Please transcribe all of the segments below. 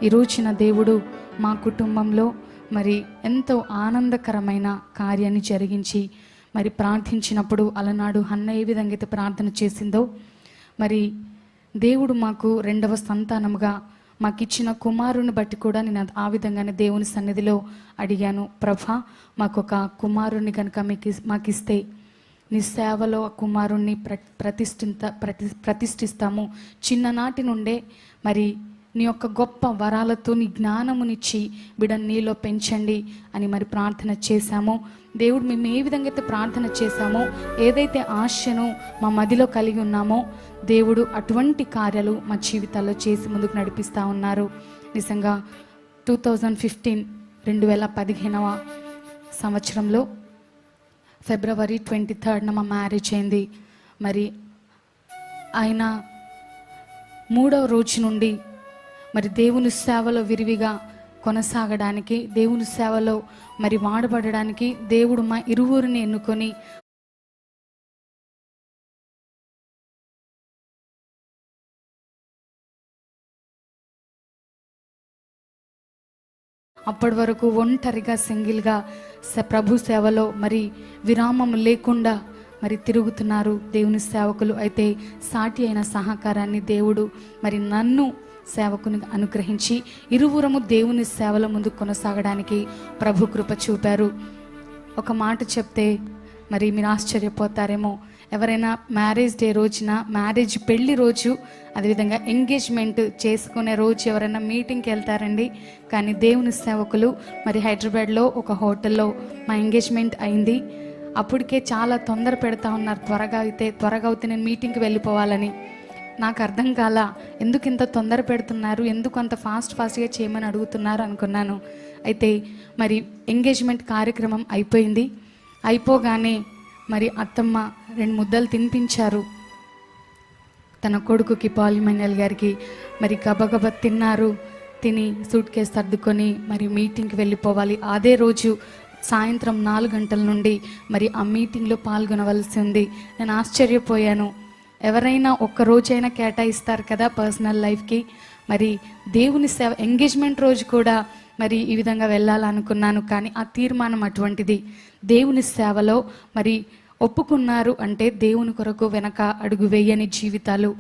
ఈ రోజున దేవుడు మా కుటుంబంలో మరి ఎంతో ఆనందకరమైన కార్యాన్ని జరిగించి మరి ప్రార్థించినప్పుడు అలనాడు హన్న ఏ విధంగా అయితే ప్రార్థన చేసిందో మరి దేవుడు మాకు రెండవ సంతానముగా మాకు ఇచ్చిన కుమారుని బట్టి కూడా నేను ఆ విధంగానే దేవుని సన్నిధిలో అడిగాను. ప్రభా, మాకు ఒక కుమారుని కనుక మాకు ఇస్తే నీ సేవలో ఆ కుమారుణ్ణి ప్రతిష్ఠిస్తాము. చిన్ననాటి నుండే మరి నీ యొక్క గొప్ప వరాలతో నీ జ్ఞానమునిచ్చి బిడ్డను నీలో పెంచండి అని మరి ప్రార్థన చేశాము. దేవుడు మేము ఏ విధంగా అయితే ప్రార్థన చేశామో, ఏదైతే ఆశను మా మదిలో కలిగి ఉన్నామో దేవుడు అటువంటి కార్యాలు మా జీవితాల్లో చేసి ముందుకు నడిపిస్తూ ఉన్నారు. నిజంగా 2015 సంవత్సరంలో ఫిబ్రవరి 23 మా మ్యారేజ్ అయింది. మరి ఆయన 3వ రోజు నుండి మరి దేవుని సేవలో విరివిగా కొనసాగడానికి, దేవుని సేవలో మరి వాడబడడానికి దేవుడు మా ఇరువురిని ఎన్నుకొని అప్పటి వరకు ఒంటరిగా సింగిల్గా ప్రభు సేవలో మరి విరామం లేకుండా మరి తిరుగుతున్నారు దేవుని సేవకులు. అయితే సాటి అయిన సహకారాన్ని దేవుడు మరి నన్ను సేవకుని అనుగ్రహించి ఇరువురము దేవుని సేవల ముందు కొనసాగడానికి ప్రభు కృప చూపారు. ఒక మాట చెప్తే మరి మీరు ఆశ్చర్యపోతారేమో, ఎవరైనా మ్యారేజ్ డే రోజున, మ్యారేజ్ పెళ్లి రోజు, అదేవిధంగా ఎంగేజ్మెంట్ చేసుకునే రోజు ఎవరైనా మీటింగ్కి వెళ్తారండి. కానీ దేవుని సేవకులు మరి హైదరాబాద్లో ఒక హోటల్లో మా ఎంగేజ్మెంట్ అయింది. అప్పటికే చాలా తొందర పెడతా ఉన్నారు, త్వరగా అయితే నేను మీటింగ్కి వెళ్ళిపోవాలని. నాకు అర్థం కాల, ఎందుకు ఇంత తొందర పెడుతున్నారు, ఎందుకు అంత ఫాస్ట్గా చేయమని అడుగుతున్నారు అనుకున్నాను. అయితే మరి ఎంగేజ్మెంట్ కార్యక్రమం అయిపోయింది. అయిపోగానే మరి అత్తమ్మ 2 ముద్దలు తినిపించారు తన కొడుకుకి, పాలిమన్యల్ గారికి. మరి గబగబా తిన్నారు. తిని సూట్ కేసు సర్దుకొని మరి మీటింగ్కి వెళ్ళిపోవాలి. అదే రోజు సాయంత్రం 4 గంటల నుండి మరి ఆ మీటింగ్లో పాల్గొనవలసి ఉంది. నేను ఆశ్చర్యపోయాను. ఎవరైనా ఒక్కరోజైనా కేటాయిస్తారు కదా పర్సనల్ లైఫ్కి. మరి దేవుని సేవ ఎంగేజ్మెంట్ రోజు కూడా మరి ఈ విధంగా వెళ్ళాలనుకున్నాను. కానీ ఆ తీర్మానం అటువంటిది. దేవుని సేవలో మరి ఒప్పుకున్నారు అంటే దేవుని కొరకు వెనక అడుగు వేయని జీవితాలు.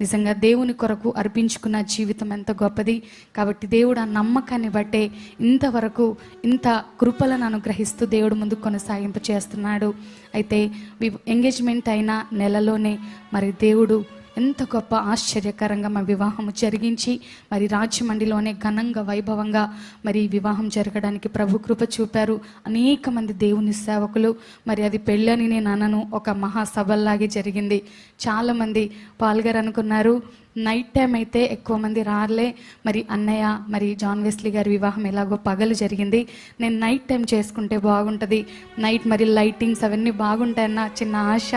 నిజంగా దేవుని కొరకు అర్పించుకున్న జీవితం ఎంత గొప్పది. కాబట్టి దేవుడు ఆ నమ్మకాన్ని బట్టే ఇంతవరకు ఇంత కృపలను అనుగ్రహిస్తూ దేవుడు ముందు కొనసాగింపు చేస్తున్నాడు. అయితే ఎంగేజ్మెంట్ అయిన నెలలోనే మరి దేవుడు ఎంత గొప్ప ఆశ్చర్యకరంగా మా వివాహం జరిగించి మరి రాజమండ్రిలోనే ఘనంగా వైభవంగా మరి వివాహం జరగడానికి ప్రభు కృప చూపారు. అనేక మంది దేవుని సేవకులు, మరి అది పెళ్ళని నేను అనను, ఒక మహాసభల్లాగే జరిగింది. చాలామంది పాల్గొరు అనుకున్నారు. నైట్ టైం అయితే ఎక్కువ మంది రాలే. మరి అన్నయ్య మరి జాన్ వెస్లీ గారి వివాహం ఎలాగో పగలు జరిగింది. నేను నైట్ టైం చేసుకుంటే బాగుంటుంది, నైట్ మరి లైటింగ్స్ అవన్నీ బాగుంటాయన్న చిన్న ఆశ.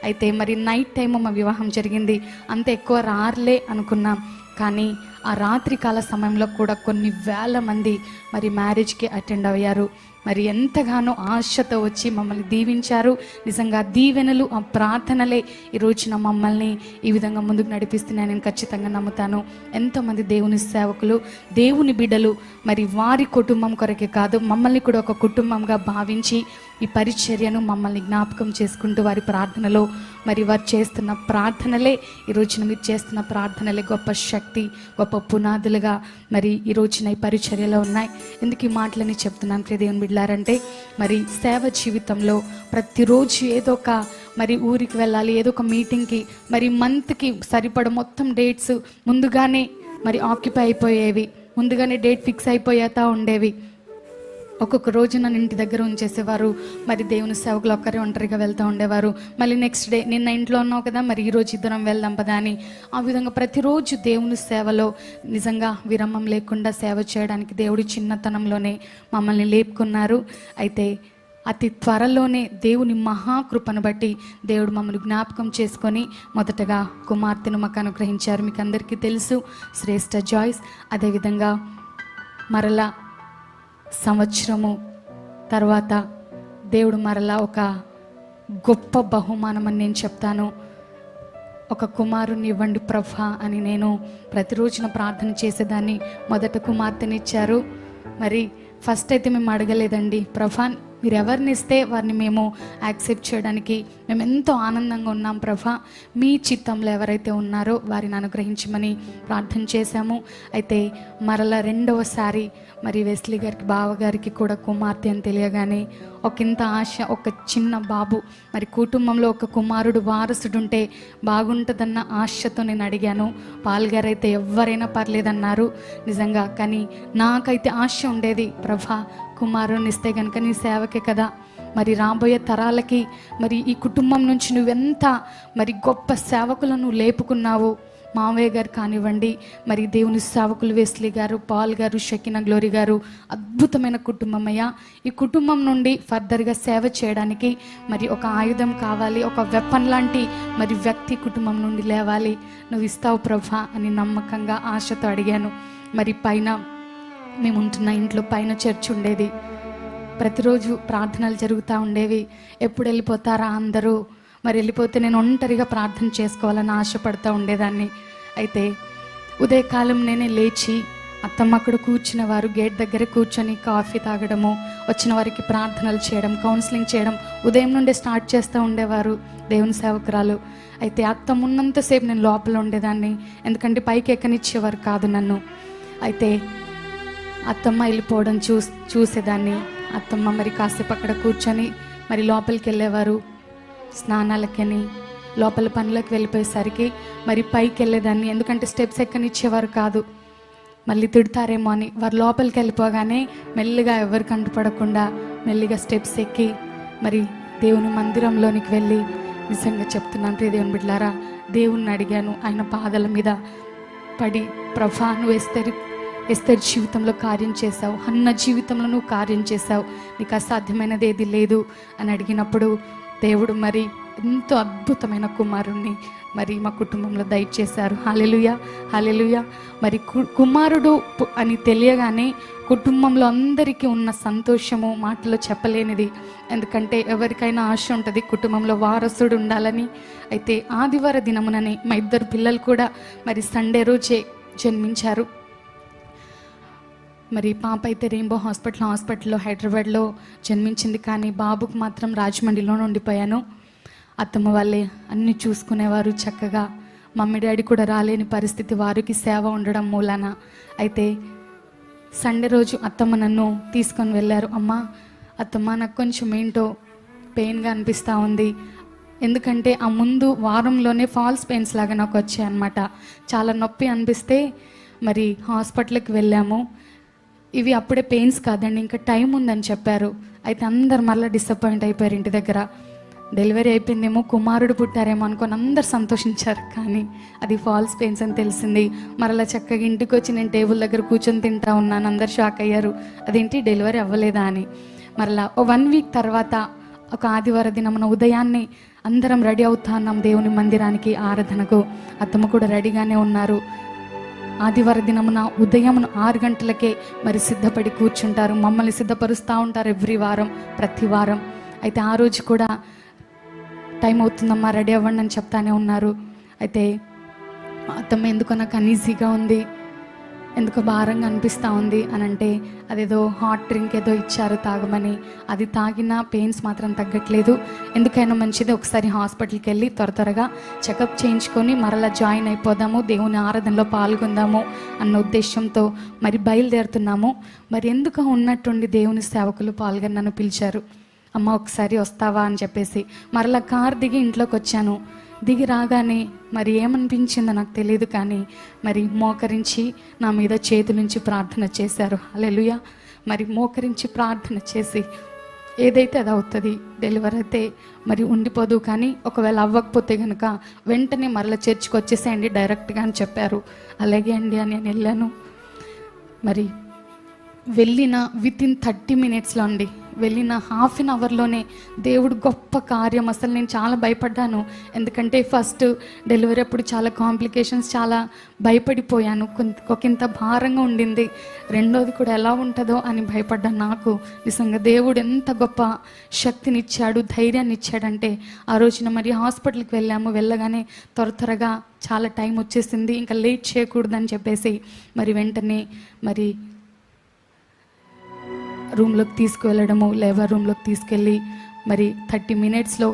అయితే మరి నైట్ టైము మా వివాహం జరిగింది. అంత ఎక్కువ రాలే అనుకున్నాం. కానీ ఆ రాత్రి కాల సమయంలో కూడా కొన్ని వేల మంది మరి మ్యారేజ్కి అటెండ్ అయ్యారు. మరి ఎంతగానో ఆశతో వచ్చి మమ్మల్ని దీవించారు. నిజంగా దీవెనలు, ఆ ప్రార్థనలే ఈ రోజున మమ్మల్ని ఈ విధంగా ముందుకు నడిపిస్తున్నాయని నేను ఖచ్చితంగా నమ్ముతాను. ఎంతోమంది దేవుని సేవకులు, దేవుని బిడ్డలు మరి వారి కుటుంబం కొరకే కాదు, మమ్మల్ని కూడా ఒక కుటుంబంగా భావించి ఈ పరిచర్యను మమ్మల్ని జ్ఞాపకం చేసుకుంటూ వారి ప్రార్థనలో మరి వారు చేస్తున్న ప్రార్థనలే, ఈ రోజున మీరు చేస్తున్న ప్రార్థనలే గొప్ప శక్తి, గొప్ప పునాదులుగా మరి ఈ రోజున ఈ పరిచర్యలో ఉన్నాయి. ఎందుకు ఈ మాటలని చెప్తున్నాను ప్రియ దేవుని బిడ్డలారంటే, మరి సేవ జీవితంలో ప్రతిరోజు ఏదో ఒక మరి ఊరికి వెళ్ళాలి, ఏదో ఒక మీటింగ్కి, మరి మంత్కి సరిపడ మొత్తం డేట్స్ ముందుగానే మరి ఆక్యుపై అయిపోయేవి, ముందుగానే డేట్ ఫిక్స్ అయిపోయేతా ఉండేవి. ఒక్కొక్క రోజు నన్ను ఇంటి దగ్గర ఉంచేసేవారు. మరి దేవుని సేవకులు ఒక్కరే ఒంటరిగా వెళ్తూ ఉండేవారు. మళ్ళీ నెక్స్ట్ డే నిన్న ఇంట్లో ఉన్నావు కదా, మరి ఈరోజు ఇద్దరం వెళ్దాం పదా అని. ఆ విధంగా ప్రతిరోజు దేవుని సేవలో నిజంగా విరామం లేకుండా సేవ చేయడానికి దేవుడి చిన్నతనంలోనే మమ్మల్ని లేపుకున్నారు. అయితే అతి త్వరలోనే దేవుని మహాకృపను బట్టి దేవుడు మమ్మల్ని జ్ఞాపకం చేసుకొని మొదటగా కుమార్తెను మాకు అనుగ్రహించారు. మీకు అందరికీ తెలుసు, శ్రేష్ఠ జాయ్స్. అదేవిధంగా మరలా సంవత్సరము తర్వాత దేవుడు మరలా ఒక గొప్ప బహుమానం అని నేను చెప్తాను. ఒక కుమారుని ఇవ్వండి ప్రభా అని నేను ప్రతిరోజున ప్రార్థన చేసేదాన్ని. మొదట కుమార్తెనిచ్చారు. మరి ఫస్ట్ అయితే మేము అడగలేదండి, ప్రభా మీరు ఎవరిని ఇస్తే వారిని మేము యాక్సెప్ట్ చేయడానికి మేము ఎంతో ఆనందంగా ఉన్నాం ప్రభా, మీ చిత్తంలో ఎవరైతే ఉన్నారో వారిని అనుగ్రహించమని ప్రార్థన చేశాము. అయితే మరలా రెండవసారి మరి వెస్లీ గారికి బావగారికి కూడా కుమార్తె అని తెలియగానే ఒకంత ఆశ, ఒక చిన్న బాబు, మరి కుటుంబంలో ఒక కుమారుడు వారసుడు ఉంటే బాగుంటుందన్న ఆశతో నేను అడిగాను. పాల్గారు అయితే ఎవరైనా పర్లేదన్నారు నిజంగా. కానీ నాకైతే ఆశ ఉండేది, ప్రభా కుమారుని ఇస్తే కనుక నీ సేవకే కదా, మరి రాబోయే తరాలకి మరి ఈ కుటుంబం నుంచి నువ్వెంత మరి గొప్ప సేవకులను లేపుకున్నావు. మావయ్య గారు కానివ్వండి, మరి దేవుని సేవకులు వెస్లీ గారు, పాల్ గారు, షకీనా గ్లోరీ గారు, అద్భుతమైన కుటుంబం అయ్యా. ఈ కుటుంబం నుండి ఫర్దర్గా సేవ చేయడానికి మరి ఒక ఆయుధం కావాలి, ఒక వెపన్ లాంటి మరి వ్యక్తి కుటుంబం నుండి లేవాలి. నువ్వు ఇస్తావు ప్రభా అని నమ్మకంగా ఆశతో అడిగాను. మరి పైన మేము ఉంటున్న ఇంట్లో పైన చర్చ్ ఉండేది. ప్రతిరోజు ప్రార్థనలు జరుగుతూ ఉండేవి. ఎప్పుడు వెళ్ళిపోతారా అందరూ, మరి వెళ్ళిపోతే నేను ఒంటరిగా ప్రార్థన చేసుకోవాలని ఆశపడుతూ ఉండేదాన్ని. అయితే ఉదయకాలం నేనే లేచి అత్తమ్మ అక్కడ కూర్చున్న వారు గేట్ దగ్గర కూర్చొని కాఫీ తాగడము, వచ్చిన వారికి ప్రార్థనలు చేయడం, కౌన్సిలింగ్ చేయడం ఉదయం నుండే స్టార్ట్ చేస్తూ ఉండేవారు దేవుని సేవకురాలు. అయితే అత్తమ్మ ఉన్నంతసేపు నేను లోపల ఉండేదాన్ని, ఎందుకంటే పైకి ఎక్కనిచ్చేవారు కాదు నన్ను. అయితే అత్తమ్మ వెళ్ళిపోవడం చూసేదాన్ని. అత్తమ్మ మరి కాసేపు అక్కడ కూర్చొని మరి లోపలికి వెళ్ళేవారు స్నానాలకని, లోపల పనులకు వెళ్ళిపోయేసరికి మరి పైకి వెళ్ళేదాన్ని, ఎందుకంటే స్టెప్స్ ఎక్కనిచ్చేవారు కాదు, మళ్ళీ తిడతారేమో అని. వారు లోపలికి వెళ్ళిపోగానే మెల్లిగా ఎవరు కంటుపడకుండా మెల్లిగా స్టెప్స్ ఎక్కి మరి దేవుని మందిరంలోనికి వెళ్ళి, నిజంగా చెప్తున్నాను ప్రియ దేవుని బిడ్డలారా, దేవుణ్ణి అడిగాను. ఆయన పాదాల మీద పడి, ప్రభా నువ్వు ఎస్తేరు జీవితంలో కార్యం చేశావు, అన్న జీవితంలో నువ్వు కార్యం చేశావు, నీకు అసాధ్యమైనది ఏది లేదు అని అడిగినప్పుడు దేవుడు మరి ఎంతో అద్భుతమైన కుమారుణ్ణి మరి మా కుటుంబంలో దయచేశారు. హల్లెలూయా, హల్లెలూయా. మరి కుమారుడు అని తెలియగానే కుటుంబంలో అందరికీ ఉన్న సంతోషము మాటలో చెప్పలేనిది. ఎందుకంటే ఎవరికైనా ఆశ ఉంటుంది కుటుంబంలో వారసుడు ఉండాలని. అయితే ఆదివార దినముననే మా ఇద్దరు పిల్లలు కూడా మరి సండే రోజే జన్మించారు. మరి పాప అయితే రెయిన్బో హాస్పిటల్లో హైదరాబాద్లో జన్మించింది. కానీ బాబుకు మాత్రం రాజమండ్రిలో ఉండిపోయాను. అత్తమ్మ వాళ్ళే అన్నీ చూసుకునేవారు చక్కగా. మమ్మీ డాడీ కూడా రాలేని పరిస్థితి, వారికి సేవ ఉండడం మూలాన. అయితే సండే రోజు అత్తమ్మ నన్ను తీసుకొని వెళ్ళారు. అత్తమ్మ నాకు కొంచెం ఏంటో పెయిన్గా అనిపిస్తూ ఉంది, ఎందుకంటే ఆ ముందు వారంలోనే ఫాల్స్ పెయిన్స్ లాగా నాకు వచ్చాయన్నమాట. చాలా నొప్పి అనిపిస్తే మరి హాస్పిటల్కి వెళ్ళాము. ఇవి అప్పుడే పెయిన్స్ కాదండి, ఇంకా టైం ఉందని చెప్పారు. అయితే అందరు మళ్ళీ డిసప్పాయింట్ అయిపోయారు. ఇంటి దగ్గర డెలివరీ అయిపోయిందేమో, కుమారుడు పుట్టారేమో అనుకొని అందరు సంతోషించారు. కానీ అది ఫాల్స్ పెయిన్స్ అని తెలిసింది. మరలా చక్కగా ఇంటికి వచ్చి నేను టేబుల్ దగ్గర కూర్చొని తింటా ఉన్నాను. అందరు షాక్ అయ్యారు, అదేంటి డెలివరీ అవ్వలేదా అని. మరలా 1 వీక్ తర్వాత ఒక ఆదివార దినమున ఉదయాన్నే అందరం రెడీ అవుతా ఉన్నాం దేవుని మందిరానికి ఆరాధనకు. అత్తమ్మ కూడా రెడీగానే ఉన్నారు. ఆదివార దినమున ఉదయం 6 గంటలకే మరి సిద్ధపడి కూర్చుంటారు. మమ్మల్ని సిద్ధపరుస్తూ ఉంటారు ఎవ్రీ వారం, ప్రతి వారం. అయితే ఆ రోజు కూడా టైం అవుతుందమ్మా రెడీ అవ్వండి అని చెప్తానే ఉన్నారు. అయితే అత్తమ్మ ఎందుకో నాకు అన్ఈజీగా ఉంది, ఎందుకో భారంగా అనిపిస్తూ ఉంది అని అంటే, అదేదో హాట్ డ్రింక్ ఏదో ఇచ్చారు తాగమని. అది తాగినా పెయిన్స్ మాత్రం తగ్గట్లేదు. ఎందుకైనా మంచిది ఒకసారి హాస్పిటల్కి వెళ్ళి త్వరగా చెకప్ చేయించుకొని మరలా జాయిన్ అయిపోదాము, దేవుని ఆరాధనలో పాల్గొందాము అన్న ఉద్దేశంతో మరి బయలుదేరుతున్నాము. మరి ఎందుకు ఉన్నట్టుండి దేవుని సేవకులు పాల్గొని నన్ను పిలిచారు. అమ్మ ఒకసారి వస్తావా అని చెప్పేసి మరలా కార్ దిగి ఇంట్లోకి వచ్చాను. దిగి రాగానే మరి ఏమనిపించిందో నాకు తెలియదు, కానీ మరి మోకరించి నా మీద చేతులుంచి ప్రార్థన చేశారు. హల్లెలూయా. మరి మోకరించి ప్రార్థన చేసి, ఏదైతే అది అవుతుంది, డెలివరీ అయితే మరి ఉండిపోదు, కానీ ఒకవేళ అవ్వకపోతే కనుక వెంటనే మరలా చర్చికి వచ్చేసేయండి డైరెక్ట్గా అని చెప్పారు. అలాగే అండి అని నేను వెళ్ళాను. మరి వెళ్ళిన వితిన్ 30 మినిట్స్లో అండి, వెళ్ళిన హాఫ్ అన్ అవర్లోనే దేవుడు గొప్ప కార్యం. అసలు నేను చాలా భయపడ్డాను, ఎందుకంటే ఫస్ట్ డెలివరీ అప్పుడు చాలా కాంప్లికేషన్స్, చాలా భయపడిపోయాను, ఒకంత భారంగా ఉండింది. రెండోది కూడా ఎలా ఉంటుందో అని భయపడ్డాను. నాకు నిజంగా దేవుడు ఎంత గొప్ప శక్తినిచ్చాడు, ధైర్యాన్ని ఇచ్చాడంటే ఆ రోజున మరి హాస్పిటల్కి వెళ్ళగానే త్వరగా చాలా టైం వచ్చేసింది, ఇంకా లేట్ చేయకూడదని చెప్పేసి మరి వెంటనే మరి రూమ్లోకి తీసుకువెళ్ళడము, లేబర్ రూమ్లోకి తీసుకెళ్ళి మరి 30 మినిట్స్లో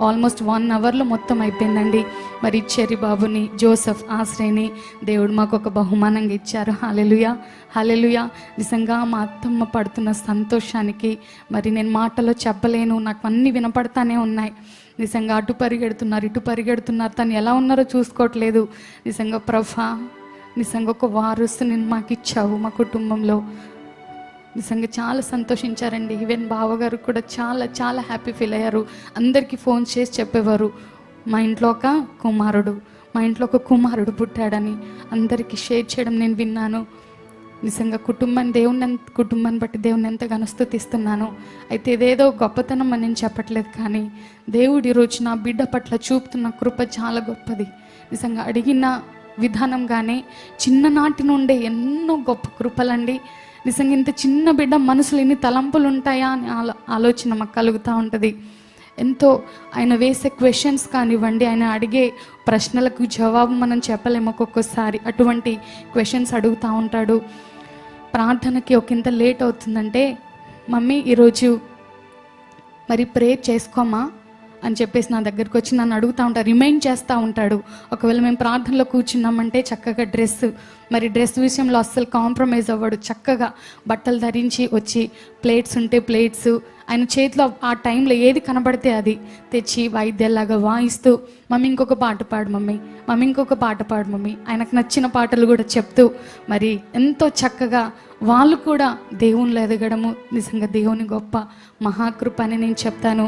ఆల్మోస్ట్ 1 అవర్లో మొత్తం అయిపోయిందండి. మరి చెర్రీ బాబుని, జోసెఫ్, ఆశ్రయని దేవుడు మాకు ఒక బహుమానంగా ఇచ్చారు. హల్లెలూయా, హల్లెలూయా. నిజంగా మా అత్తమ్మ పడుతున్న సంతోషానికి మరి నేను మాటలో చెప్పలేను, నాకు అన్నీ వినపడతానే ఉన్నాయి. నిజంగా అటు పరిగెడుతున్నారు, ఇటు పరిగెడుతున్నారు, తను ఎలా ఉన్నారో చూసుకోవట్లేదు. నిజంగా ప్రభా, నిజంగా ఒక వారసుని మాకు ఇచ్చావు మా కుటుంబంలో. నిజంగా చాలా సంతోషించారండి. ఈవెన్ బావగారు కూడా చాలా చాలా హ్యాపీ ఫీల్ అయ్యారు. అందరికీ ఫోన్ చేసి చెప్పేవారు, మా ఇంట్లో ఒక కుమారుడు పుట్టాడని అందరికీ షేర్ చేయడం నేను విన్నాను. నిజంగా కుటుంబాన్ని బట్టి దేవుని ఎంతగానో స్తుతిస్తున్నాను. అయితే ఇదేదో గొప్పతనం అని నేను చెప్పట్లేదు, కానీ దేవుడు ఈరోజు నా బిడ్డ పట్ల చూపుతున్న కృప చాలా గొప్పది. నిజంగా అడిగిన విధానంగానే చిన్ననాటి నుండే ఎన్నో గొప్ప కృపలండి. నిజంగా ఇంత చిన్న బిడ్డ మనసులో ఎన్ని తలంపులు ఉంటాయా అని ఆలోచన మాకు కలుగుతూ ఉంటుంది. ఎంతో ఆయన వేసే క్వశ్చన్స్ కానివ్వండి, ఆయన అడిగే ప్రశ్నలకు జవాబు మనం చెప్పలేము ఒక్కొక్కసారి. అటువంటి క్వశ్చన్స్ అడుగుతూ ఉంటాడు. ప్రార్థనకి ఒకంత లేట్ అవుతుందంటే, మమ్మీ ఈరోజు మరి ప్రేయర్ చేసుకోమా అని చెప్పేసి నా దగ్గరికి వచ్చి నన్ను అడుగుతూ ఉంటాడు, రిమైండ్ చేస్తూ ఉంటాడు. ఒకవేళ మేము ప్రార్థనలో కూర్చున్నామంటే చక్కగా డ్రెస్ విషయంలో అస్సలు కాంప్రమైజ్ అవ్వడు. చక్కగా బట్టలు ధరించి వచ్చి ప్లేట్స్ ఉంటే ప్లేట్స్, ఆయన చేతిలో ఆ టైంలో ఏది కనబడితే అది తెచ్చి వాయిద్యాలాగా వాయిస్తూ, మమ్మీ ఇంకొక పాట పాడు మమ్మీ, ఆయనకు నచ్చిన పాటలు కూడా చెప్తూ మరి ఎంతో చక్కగా వాళ్ళు కూడా దేవునిలో ఎదగడము నిజంగా దేవుని గొప్ప మహాకృప అని నేను చెప్తాను.